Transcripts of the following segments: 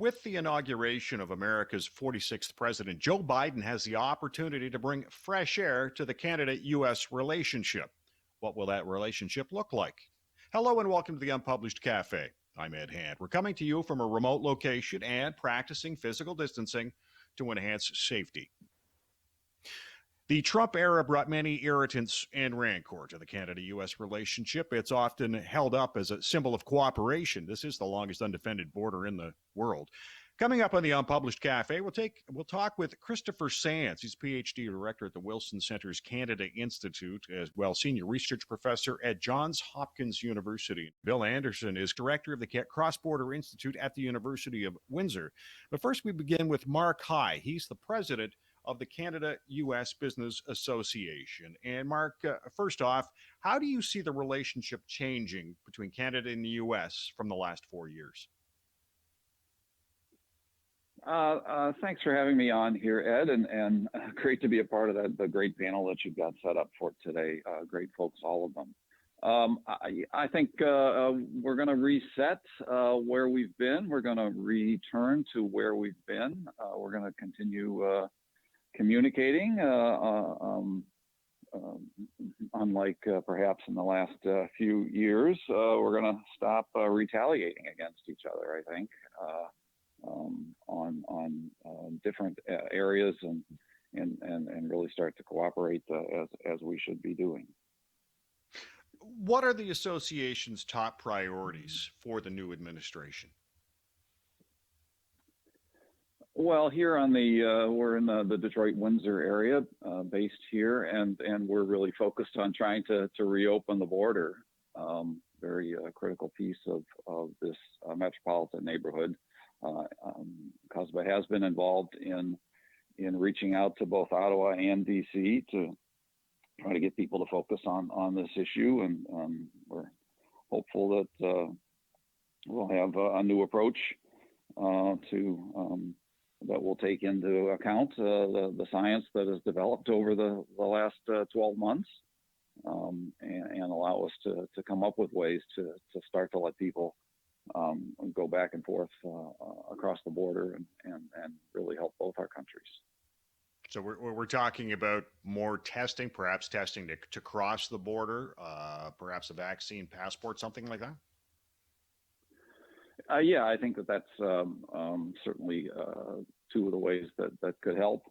With the inauguration of America's 46th president, Joe Biden has the opportunity to bring fresh air to the Canada US relationship. What will that relationship look like? Hello and welcome to the Unpublished Cafe. I'm Ed Hand. We're coming to you from a remote location and practicing physical distancing to enhance safety. The Trump era brought many irritants and rancor to the Canada US relationship. It's often held up as a symbol of cooperation. This is the longest undefended border in the world. Coming up on the Unpublished Cafe, we'll talk with Christopher Sands. He's PhD director at the Wilson Center's Canada Institute, as well senior research professor at Johns Hopkins University. Bill Anderson is director of the Cross Border Institute at the University of Windsor. But first, we begin with Mark High. He's the president of the Canada US Business Association. And Mark, first off, how do you see the relationship changing between Canada and the US from the last 4 years? Thanks for having me on here, Ed, and great to be a part of the great panel that you've got set up for today. Great folks, all of them. I think we're going to reset where we've been. We're going to return to where we've been. We're going to continue communicating, unlike perhaps in the last few years. We're going to stop retaliating against each other, I think. On different areas and really start to cooperate as we should be doing. What are the association's top priorities for the new administration? Well, here on we're in the Detroit Windsor area, based here, and we're really focused on trying to reopen the border. Very critical piece of this metropolitan neighborhood. CUSBA has been involved in reaching out to both Ottawa and DC to try to get people to focus on this issue, and we're hopeful that we'll have a new approach that will take into account the science that has developed over the last 12 months, and allow us to come up with ways to start to let people go back and forth across the border and really help both our countries. So we're talking about more testing, perhaps testing to cross the border, perhaps a vaccine passport, something like that? Yeah, I think that's certainly two of the ways that could help.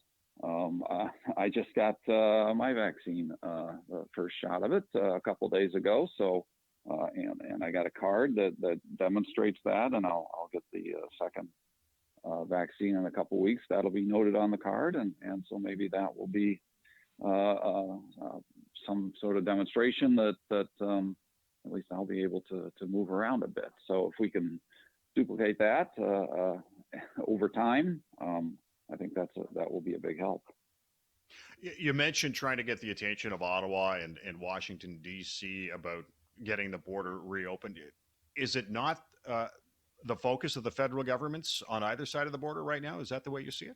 I just got my vaccine, the first shot of it, a couple of days ago. So, and I got a card that demonstrates that, and I'll get the second vaccine in a couple of weeks. That'll be noted on the card, and so maybe that will be some sort of demonstration that at least I'll be able to move around a bit. So if we can duplicate that over time, I think that will be a big help. You mentioned trying to get the attention of Ottawa and Washington, D.C. about getting the border reopened. Is it not the focus of the federal governments on either side of the border right now? Is that the way you see it?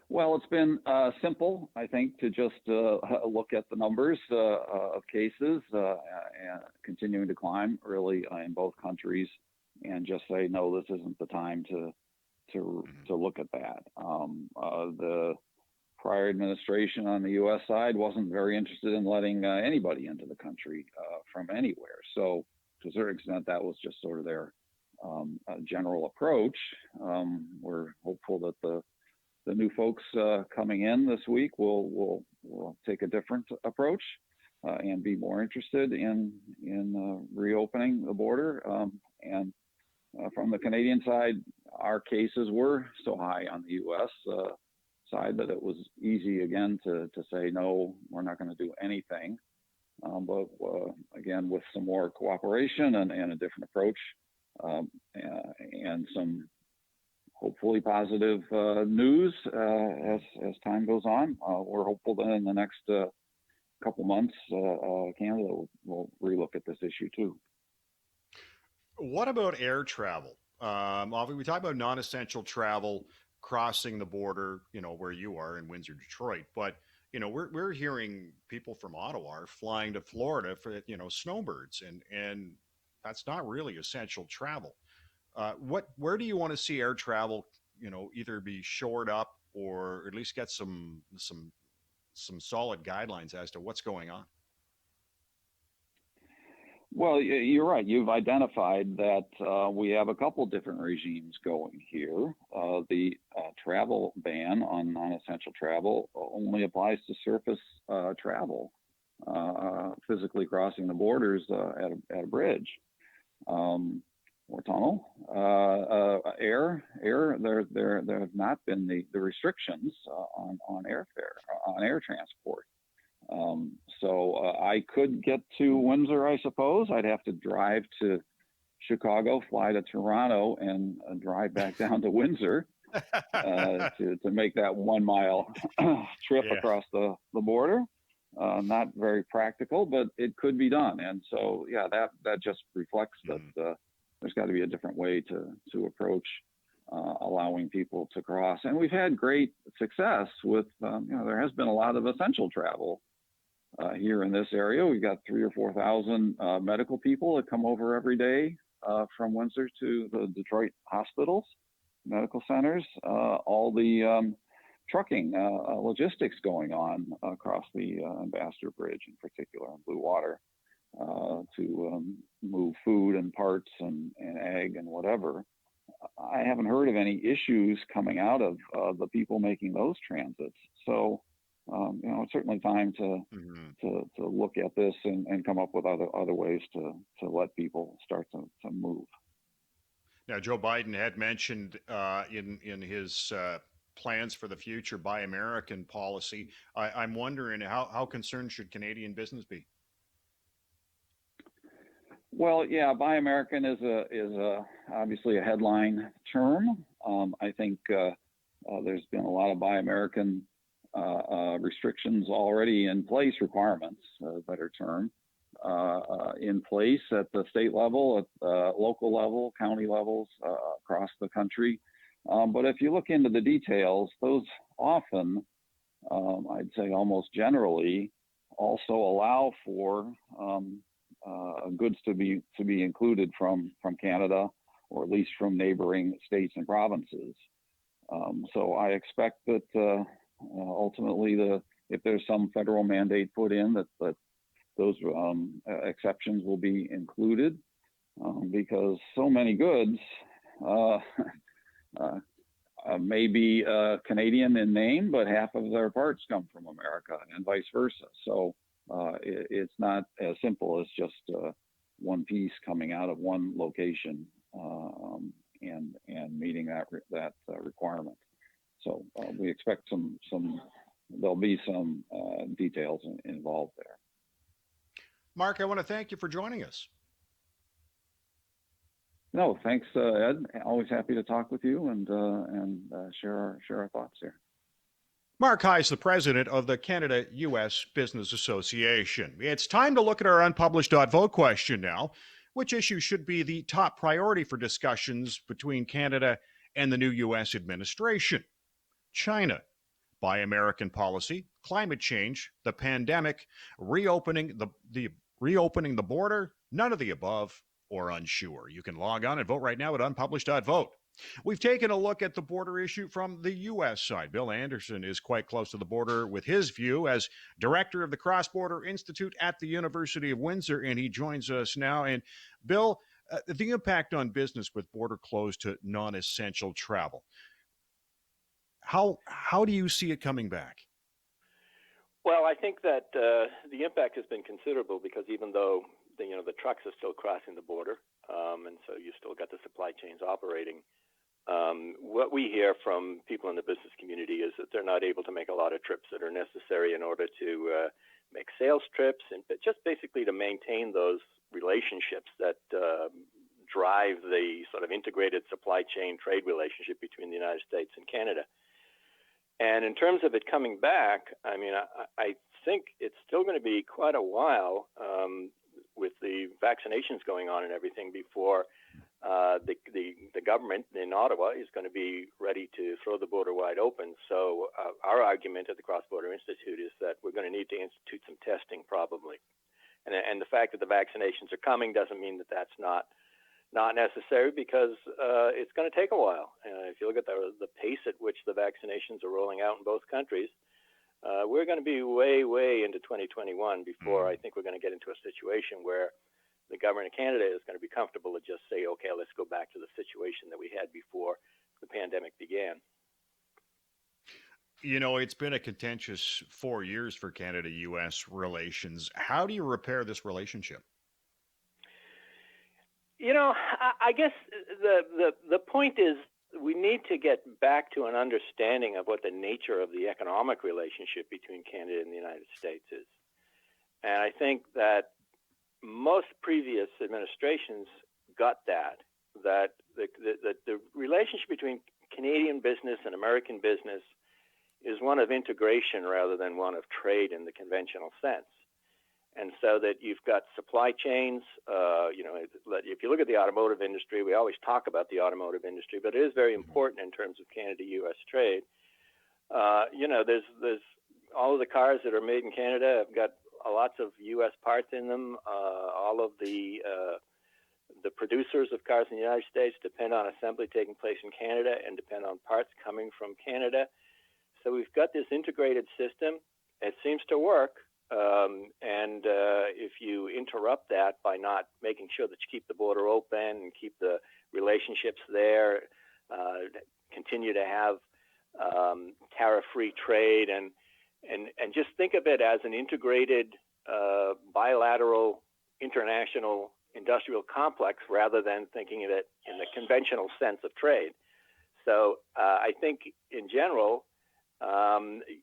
Well, it's been simple, I think, to just look at the numbers of cases and continuing to climb really in both countries, and just say, no, this isn't the time to look at that. The prior administration on the U.S. side wasn't very interested in letting anybody into the country from anywhere. So to a certain extent, that was just sort of their general approach. We're hopeful that the new folks coming in this week will take a different approach and be more interested in reopening the border. And from the Canadian side, our cases were so high on the U.S. Side that it was easy again to say, no, we're not going to do anything. But again, with some more cooperation and a different approach, and some hopefully positive news as time goes on, we're hopeful that in the next couple months, Canada will relook at this issue too. What about air travel? We talk about non-essential travel crossing the border, where you are in Windsor, Detroit, but we're hearing people from Ottawa are flying to Florida for snowbirds, and that's not really essential travel. Where do you want to see air travel? Either be shored up or at least get some solid guidelines as to what's going on. Well, you're right. You've identified that we have a couple different regimes going here. The travel ban on non-essential travel only applies to surface travel, physically crossing the borders at a bridge or tunnel. Air. There have not been the restrictions on airfare, on air transport. So I could get to Windsor, I suppose. I'd have to drive to Chicago, fly to Toronto, and drive back down to Windsor to make that 1 mile trip Yeah. across the border. Not very practical, but it could be done. And so, yeah, that just reflects that there's got to be a different way to approach allowing people to cross. And we've had great success with, there has been a lot of essential travel here in this area. We've got 3,000 or 4,000 medical people that come over every day from Windsor to the Detroit hospitals, medical centers, all the trucking logistics going on across the Ambassador Bridge in particular, in Blue Water, to move food and parts and ag and whatever. I haven't heard of any issues coming out of the people making those transits. So, it's certainly time to look at this and come up with other ways to let people start to move. Now, Joe Biden had mentioned in his plans for the future Buy American policy. I'm wondering how concerned should Canadian business be? Well, yeah, Buy American is obviously a headline term. I think there's been a lot of Buy American restrictions already in place, requirements, better term, in place at the state level, at local level, county levels, across the country. But if you look into the details, those often, I'd say almost generally, also allow for goods to be included from Canada, or at least from neighboring states and provinces. So I expect that ultimately, if there's some federal mandate put in, that those exceptions will be included, because so many goods may be Canadian in name, but half of their parts come from America, and vice versa. So it's not as simple as just one piece coming out of one location and meeting that requirement. So we expect there'll be some details involved there. Mark, I want to thank you for joining us. No, thanks, Ed. Always happy to talk with you and share our thoughts here. Mark High is the president of the Canada-U.S. Business Association. It's time to look at our unpublished .vote question now. Which issue should be the top priority for discussions between Canada and the new U.S. administration? China, Buy American policy, climate change, the pandemic, reopening the border, none of the above, or unsure. You can log on and vote right now at unpublished.vote. We've taken a look at the border issue from the U.S. side. Bill Anderson is quite close to the border with his view as director of the Cross Border Institute at the University of Windsor, and he joins us now. And Bill, the impact on business with border closed to non-essential travel. How do you see it coming back? Well, I think that the impact has been considerable, because even though the trucks are still crossing the border, and so you still got the supply chains operating, what we hear from people in the business community is that they're not able to make a lot of trips that are necessary in order to make sales trips, and just basically to maintain those relationships that drive the sort of integrated supply chain trade relationship between the United States and Canada. And in terms of it coming back, I mean, I think it's still going to be quite a while with the vaccinations going on and everything before the government in Ottawa is going to be ready to throw the border wide open. So our argument at the Cross Border Institute is that we're going to need to institute some testing probably. And the fact that the vaccinations are coming doesn't mean that that's not not necessary because it's going to take a while. If you look at the pace at which the vaccinations are rolling out in both countries, we're going to be way, way into 2021 before I think we're going to get into a situation where the government of Canada is going to be comfortable to just say, okay, let's go back to the situation that we had before the pandemic began. It's been a contentious 4 years for Canada-U.S. relations. How do you repair this relationship? I guess the point is we need to get back to an understanding of what the nature of the economic relationship between Canada and the United States is. And I think that most previous administrations got that the relationship between Canadian business and American business is one of integration rather than one of trade in the conventional sense. And so that you've got supply chains, if you look at the automotive industry, we always talk about the automotive industry, but it is very important in terms of Canada-U.S. trade. There's all of the cars that are made in Canada have got lots of U.S. parts in them. All of the producers of cars in the United States depend on assembly taking place in Canada and depend on parts coming from Canada. So we've got this integrated system. It seems to work. If you interrupt that by not making sure that you keep the border open and keep the relationships there, continue to have tariff-free trade, and just think of it as an integrated bilateral international industrial complex rather than thinking of it in the conventional sense of trade. So I think in general,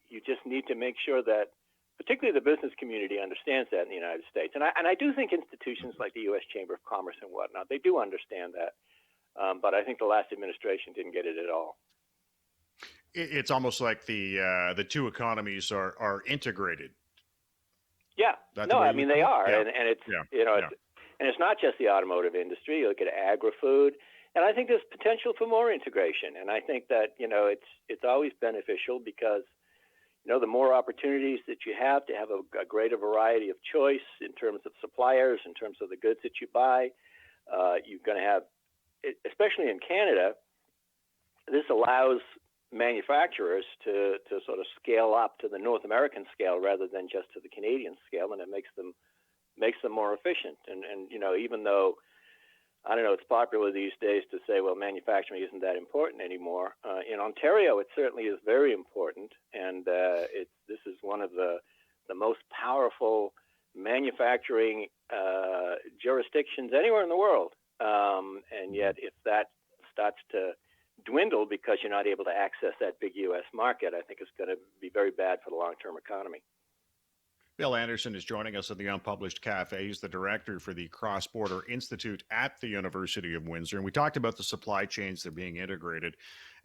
you just need to make sure that particularly the business community understands that in the United States. And I do think institutions like the U.S. Chamber of Commerce and whatnot, they do understand that. But I think the last administration didn't get it at all. It's almost like the two economies are integrated. Yeah. No, I mean, they are. Yeah. And it's, and it's not just the automotive industry. You look at agri-food. And I think there's potential for more integration. And I think that, it's always beneficial because the more opportunities that you have to have a greater variety of choice in terms of suppliers, in terms of the goods that you buy, you're going to have, especially in Canada, this allows manufacturers to sort of scale up to the North American scale rather than just to the Canadian scale, and it makes them more efficient. And even though I don't know, it's popular these days to say, well, manufacturing isn't that important anymore. In Ontario, it certainly is very important, and this is one of the most powerful manufacturing jurisdictions anywhere in the world. And yet, if that starts to dwindle because you're not able to access that big U.S. market, I think it's going to be very bad for the long-term economy. Bill Anderson is joining us at the Unpublished Cafe. He's the director for the Cross-Border Institute at the University of Windsor. And we talked about the supply chains that are being integrated,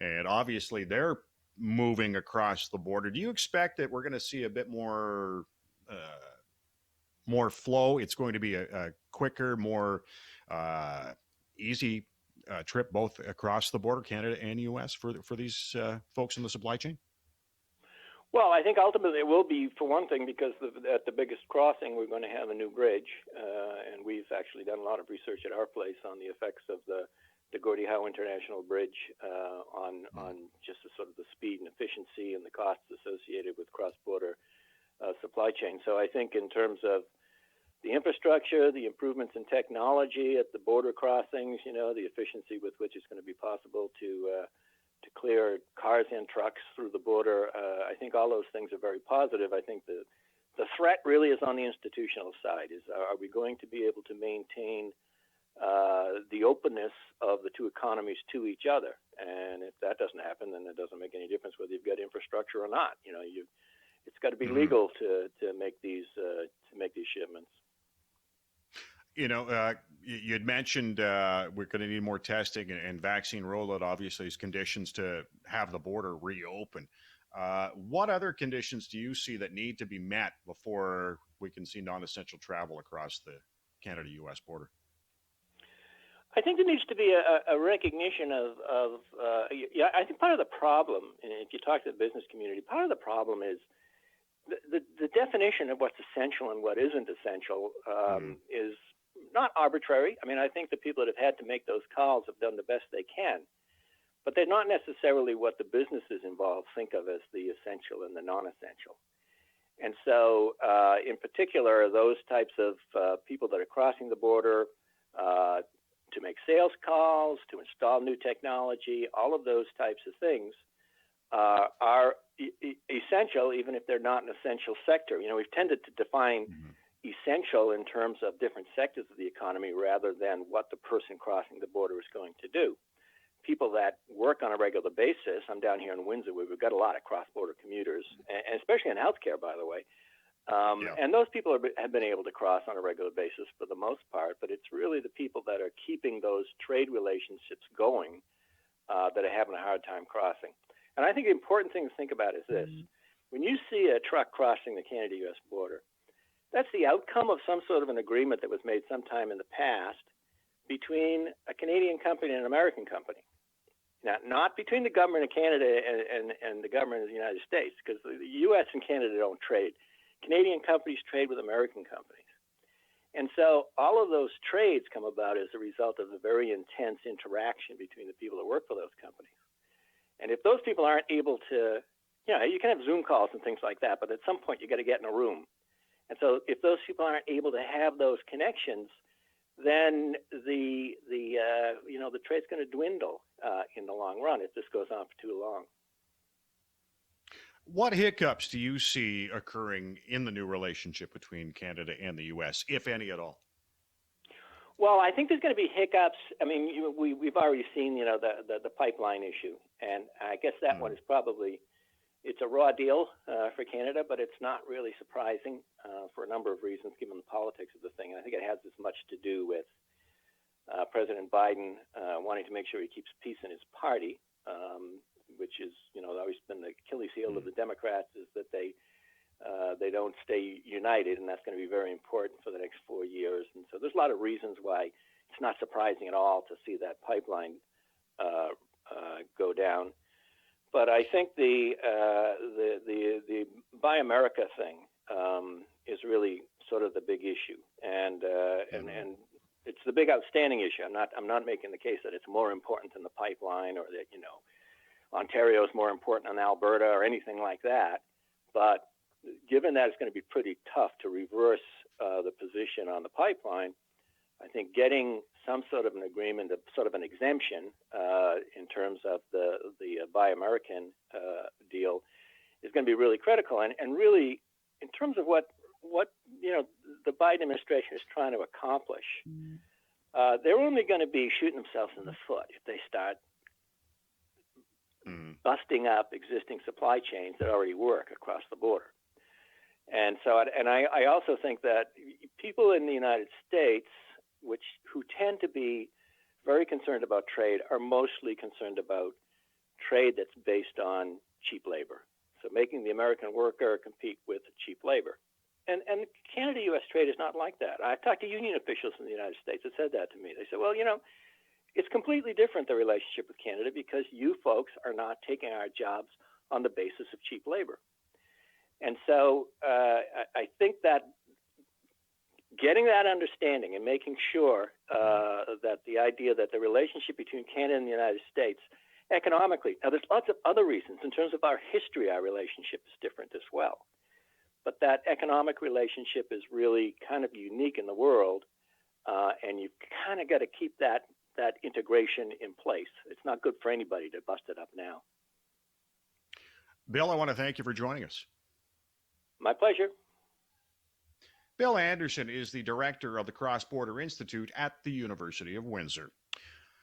and obviously they're moving across the border. Do you expect that we're going to see a bit more flow? It's going to be a quicker, more easy trip both across the border, Canada and U.S., for these folks in the supply chain? Well, I think ultimately it will be, for one thing, because at the biggest crossing, we're going to have a new bridge. And we've actually done a lot of research at our place on the effects of the Gordie Howe International Bridge on just the sort of the speed and efficiency and the costs associated with cross-border supply chain. So I think in terms of the infrastructure, the improvements in technology at the border crossings, the efficiency with which it's going to be possible to clear cars and trucks through the border, I think all those things are very positive. I think the threat really is on the institutional side. Are we going to be able to maintain the openness of the two economies to each other? And if that doesn't happen, then it doesn't make any difference whether you've got infrastructure or not. It's got to be legal to make these shipments. You had mentioned we're going to need more testing and vaccine rollout, obviously, as conditions to have the border reopen. What other conditions do you see that need to be met before we can see non-essential travel across the Canada-U.S. border? I think there needs to be a recognition of I think part of the problem, and if you talk to the business community, part of the problem is the definition of what's essential and what isn't essential is not arbitrary. I mean, I think the people that have had to make those calls have done the best they can, but they're not necessarily what the businesses involved think of as the essential and the non-essential. And so, in particular, those types of people that are crossing the border to make sales calls, to install new technology, all of those types of things are essential, even if they're not an essential sector. You know, we've tended to define essential in terms of different sectors of the economy rather than what the person crossing the border is going to do. People that work on a regular basis, I'm down here in Windsor, where we've got a lot of cross-border commuters, and especially in healthcare, by the way. And those people have been able to cross on a regular basis for the most part, but it's really the people that are keeping those trade relationships going that are having a hard time crossing. And I think the important thing to think about is this. When you see a truck crossing the Canada-U.S. border, that's the outcome of some sort of an agreement that was made sometime in the past between a Canadian company and an American company. Now, not between the government of Canada and the government of the United States, because the U.S. and Canada don't trade. Canadian companies trade with American companies. And so all of those trades come about as a result of a very intense interaction between the people that work for those companies. And if those people aren't able to, you know, you can have Zoom calls and things like that, but at some point you got to get in a room. And so if those people aren't able to have those connections, then the trade's going to dwindle in the long run if this goes on for too long. What hiccups do you see occurring in the new relationship between Canada and the U.S., if any at all? Well, I think there's going to be hiccups. I mean, we've already seen, you know, the pipeline issue, and I guess that one is probably, it's a raw deal for Canada, but it's not really surprising for a number of reasons, given the politics of the thing. And I think it has as much to do with President Biden wanting to make sure he keeps peace in his party, which is, you know, always been the Achilles heel of the Democrats, is that they don't stay united, and that's going to be very important for the next 4 years. And so there's a lot of reasons why it's not surprising at all to see that pipeline go down. But I think the Buy America thing is really sort of the big issue, and it's the big outstanding issue. I'm not making the case that it's more important than the pipeline, or that, you know, Ontario is more important than Alberta or anything like that. But given that it's going to be pretty tough to reverse the position on the pipeline, I think getting some sort of an agreement, sort of an exemption in terms of the Buy American deal is going to be really critical. And really, in terms of what you know the Biden administration is trying to accomplish, they're only going to be shooting themselves in the foot if they start busting up existing supply chains that already work across the border. And so, I also think that people in the United States, who tend to be very concerned about trade, are mostly concerned about trade that's based on cheap labor. So making the American worker compete with cheap labor. And Canada-U.S. trade is not like that. I've talked to union officials in the United States that said that to me. They said, well, you know, it's completely different, the relationship with Canada, because you folks are not taking our jobs on the basis of cheap labor. And so I think that getting that understanding and making sure that the idea that the relationship between Canada and the United States economically, now there's lots of other reasons. In terms of our history, our relationship is different as well. But that economic relationship is really kind of unique in the world, and you've kind of got to keep that integration in place. It's not good for anybody to bust it up now. Bill, I want to thank you for joining us. My pleasure. Bill Anderson is the director of the Cross-Border Institute at the University of Windsor.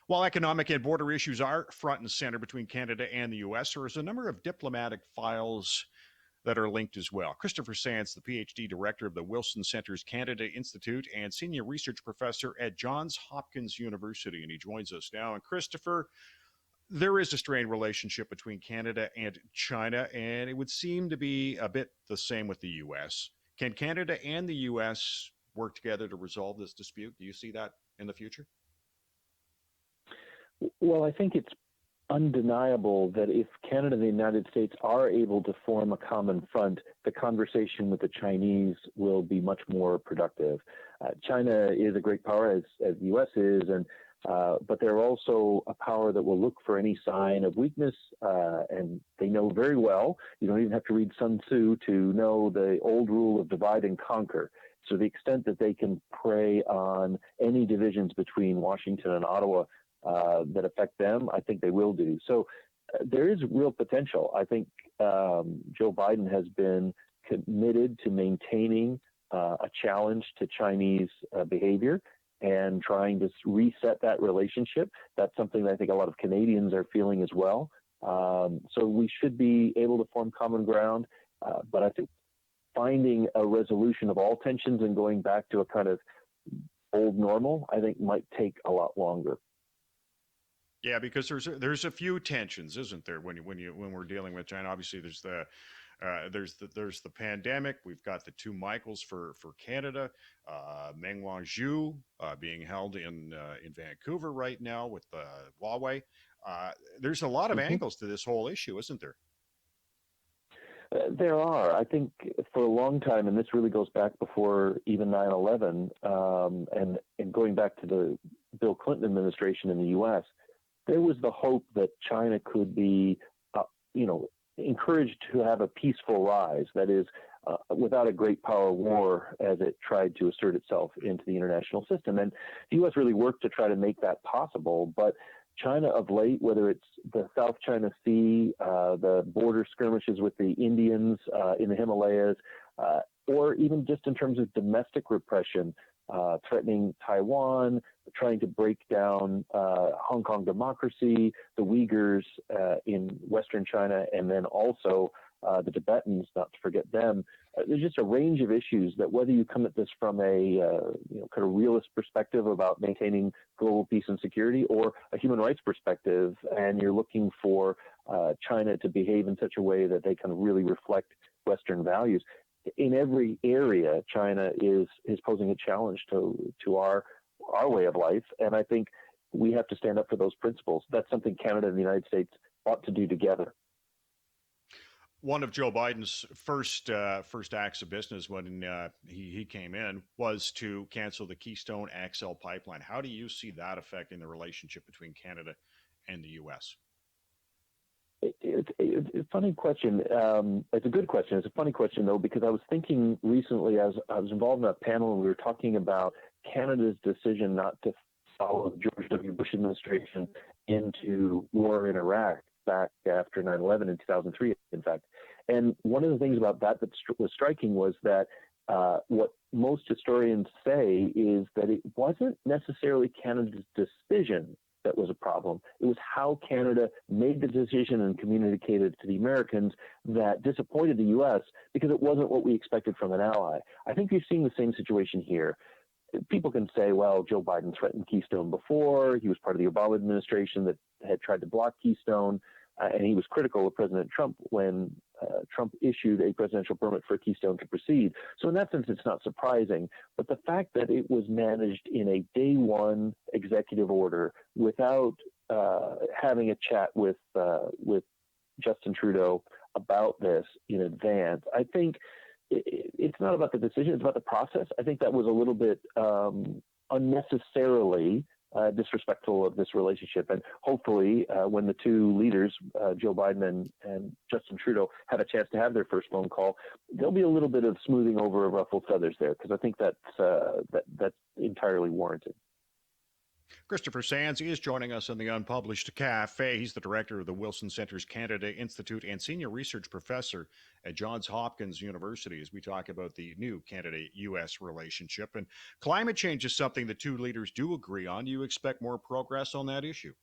While economic and border issues are front and center between Canada and the U.S., there is a number of diplomatic files that are linked as well. Christopher Sands, the PhD director of the Wilson Center's Canada Institute and senior research professor at Johns Hopkins University, and he joins us now. And Christopher, there is a strained relationship between Canada and China, and it would seem to be a bit the same with the U.S. Can Canada and the U.S. work together to resolve this dispute? Do you see that in the future? Well, I think it's undeniable that if Canada and the United States are able to form a common front, the conversation with the Chinese will be much more productive. China is a great power, as the U.S. is, but they're also a power that will look for any sign of weakness, and they know very well. You don't even have to read Sun Tzu to know the old rule of divide and conquer. So the extent that they can prey on any divisions between Washington and Ottawa that affect them, I think they will do. So there is real potential. I think Joe Biden has been committed to maintaining a challenge to Chinese behavior and trying to reset that relationship. That's something that I think a lot of Canadians are feeling as well. So we should be able to form common ground, but I think finding a resolution of all tensions and going back to a kind of old normal, I think might take a lot longer. Yeah, because there's a few tensions, isn't there? When we're dealing with China, obviously there's the pandemic. We've got the two Michaels for Canada, Meng Wanzhou being held in Vancouver right now with Huawei. There's a lot of angles to this whole issue, isn't there? There are. I think for a long time, and this really goes back before even 9/11, and going back to the Bill Clinton administration in the U.S., there was the hope that China could be, encouraged to have a peaceful rise. That is, without a great power war as it tried to assert itself into the international system. And the U.S. really worked to try to make that possible. But China of late, whether it's the South China Sea, the border skirmishes with the Indians in the Himalayas, or even just in terms of domestic repression, threatening Taiwan, trying to break down Hong Kong democracy, the Uyghurs in Western China, and then also the Tibetans, not to forget them. There's just a range of issues that whether you come at this from a kind of realist perspective about maintaining global peace and security, or a human rights perspective, and you're looking for China to behave in such a way that they kind of really reflect Western values. In every area, China is posing a challenge to our way of life, and I think we have to stand up for those principles. That's something Canada and the United States ought to do together. One of Joe Biden's first acts of business when he came in was to cancel the Keystone XL pipeline. How do you see that affecting the relationship between Canada and the U.S.? It's a funny question. It's a good question. It's a funny question, though, because I was thinking recently as I was involved in a panel and we were talking about Canada's decision not to follow the George W. Bush administration into war in Iraq back after 9/11 in 2003, in fact. And one of the things about that was striking was that what most historians say is that it wasn't necessarily Canada's decision that was a problem. It was how Canada made the decision and communicated to the Americans that disappointed the U.S. because it wasn't what we expected from an ally. I think you're seeing the same situation here. People can say, well, Joe Biden threatened Keystone before. He was part of the Obama administration that had tried to block Keystone. And he was critical of President Trump when Trump issued a presidential permit for Keystone to proceed. So in that sense, it's not surprising. But the fact that it was managed in a day one executive order without having a chat with Justin Trudeau about this in advance, I think it's not about the decision, it's about the process. I think that was a little bit unnecessarily disrespectful of this relationship. And hopefully when the two leaders, Joe Biden and Justin Trudeau, have a chance to have their first phone call, there'll be a little bit of smoothing over of ruffled feathers there, because I think that's entirely warranted. Christopher Sands is joining us in the Unpublished Cafe. He's the director of the Wilson Center's Canada Institute and senior research professor at Johns Hopkins University as we talk about the new Canada-U.S. relationship. And climate change is something the two leaders do agree on. Do you expect more progress on that issue?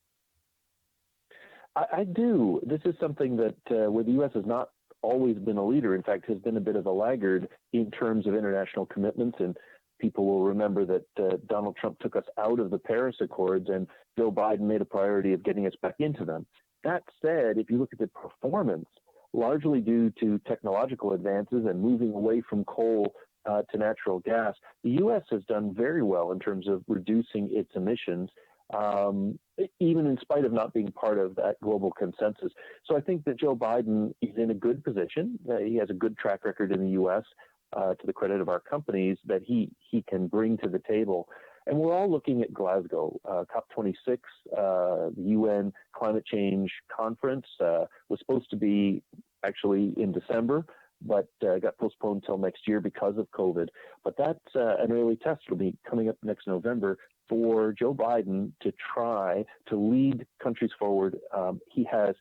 I do. This is something that where the U.S. has not always been a leader, in fact, has been a bit of a laggard in terms of international commitments. And people will remember that Donald Trump took us out of the Paris Accords and Joe Biden made a priority of getting us back into them. That said, if you look at the performance, largely due to technological advances and moving away from coal to natural gas, the U.S. has done very well in terms of reducing its emissions. even in spite of not being part of that global consensus. So I think that Joe Biden is in a good position. He has a good track record in the U.S., to the credit of our companies, that he can bring to the table. And we're all looking at Glasgow, COP26, the UN climate change conference was supposed to be actually in December, but got postponed till next year because of COVID. But that's an early test. It'll be coming up next November for Joe Biden to try to lead countries forward. He has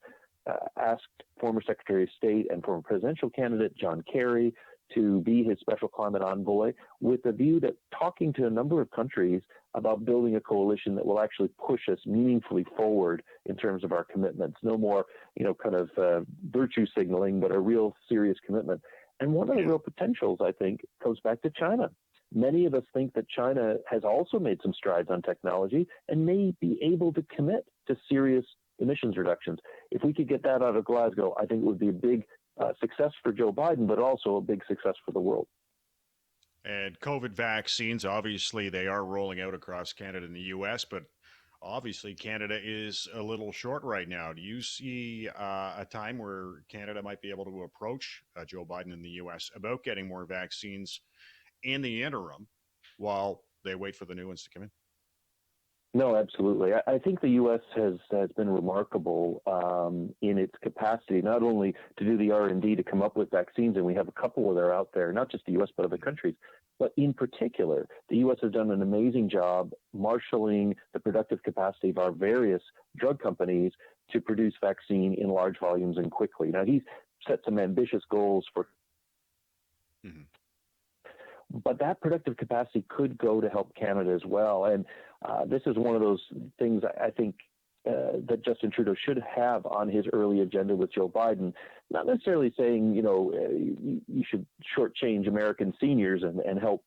asked former Secretary of State and former presidential candidate John Kerry to be his special climate envoy, with a view that talking to a number of countries about building a coalition that will actually push us meaningfully forward in terms of our commitments. No more, kind of virtue signaling, but a real serious commitment. And one of the real potentials, I think, goes back to China. Many of us think that China has also made some strides on technology and may be able to commit to serious emissions reductions. If we could get that out of Glasgow, I think it would be a big success for Joe Biden, but also a big success for the world. And COVID vaccines, obviously, they are rolling out across Canada and the U.S., but obviously Canada is a little short right now. Do you see a time where Canada might be able to approach Joe Biden in the U.S. about getting more vaccines in the interim while they wait for the new ones to come in? No, absolutely. I think the U.S. has been remarkable in its capacity, not only to do the R&D to come up with vaccines, and we have a couple that are out there, not just the U.S., but other countries, but in particular, the U.S. has done an amazing job marshaling the productive capacity of our various drug companies to produce vaccine in large volumes and quickly. Now, he's set some ambitious goals for but that productive capacity could go to help Canada as well. And this is one of those things I think that Justin Trudeau should have on his early agenda with Joe Biden. Not necessarily saying, you should shortchange American seniors and help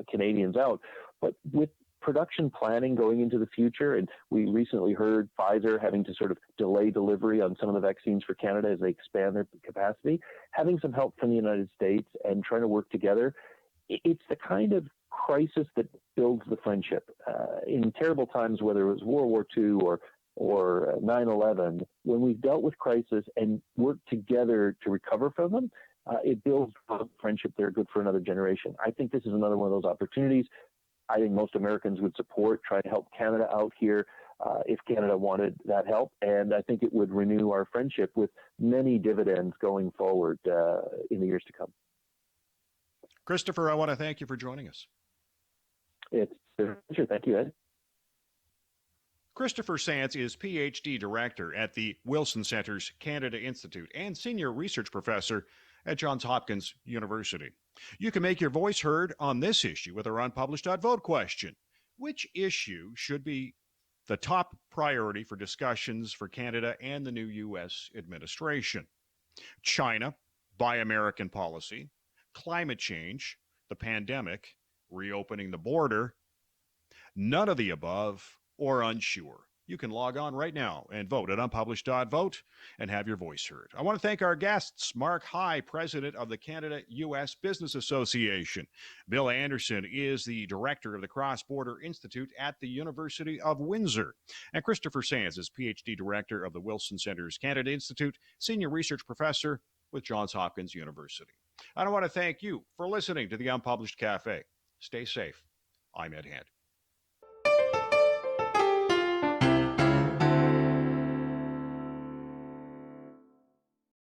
Canadians out, but with production planning going into the future, and we recently heard Pfizer having to sort of delay delivery on some of the vaccines for Canada as they expand their capacity, having some help from the United States and trying to work together. It's the kind of crisis that builds the friendship. In terrible times, whether it was World War II or 9/11, when we've dealt with crisis and worked together to recover from them, it builds a friendship that are good for another generation. I think this is another one of those opportunities. I think most Americans would support trying to help Canada out here if Canada wanted that help. And I think it would renew our friendship with many dividends going forward in the years to come. Christopher, I want to thank you for joining us. It's a pleasure. Thank you, Ed. Christopher Sands is PhD Director at the Wilson Center's Canada Institute and Senior Research Professor at Johns Hopkins University. You can make your voice heard on this issue with our unpublished .vote question. Which issue should be the top priority for discussions for Canada and the new U.S. administration? China, Buy American policy, climate change, the pandemic, reopening the border, none of the above, or unsure. You can log on right now and vote at unpublished.vote and have your voice heard. I want to thank our guests, Mark High, President of the Canada-U.S. Business Association. Bill Anderson is the Director of the Cross-Border Institute at the University of Windsor. And Christopher Sands is PhD Director of the Wilson Center's Canada Institute, Senior Research Professor with Johns Hopkins University. And I want to thank you for listening to the Unpublished Cafe. Stay safe. I'm Ed Hand.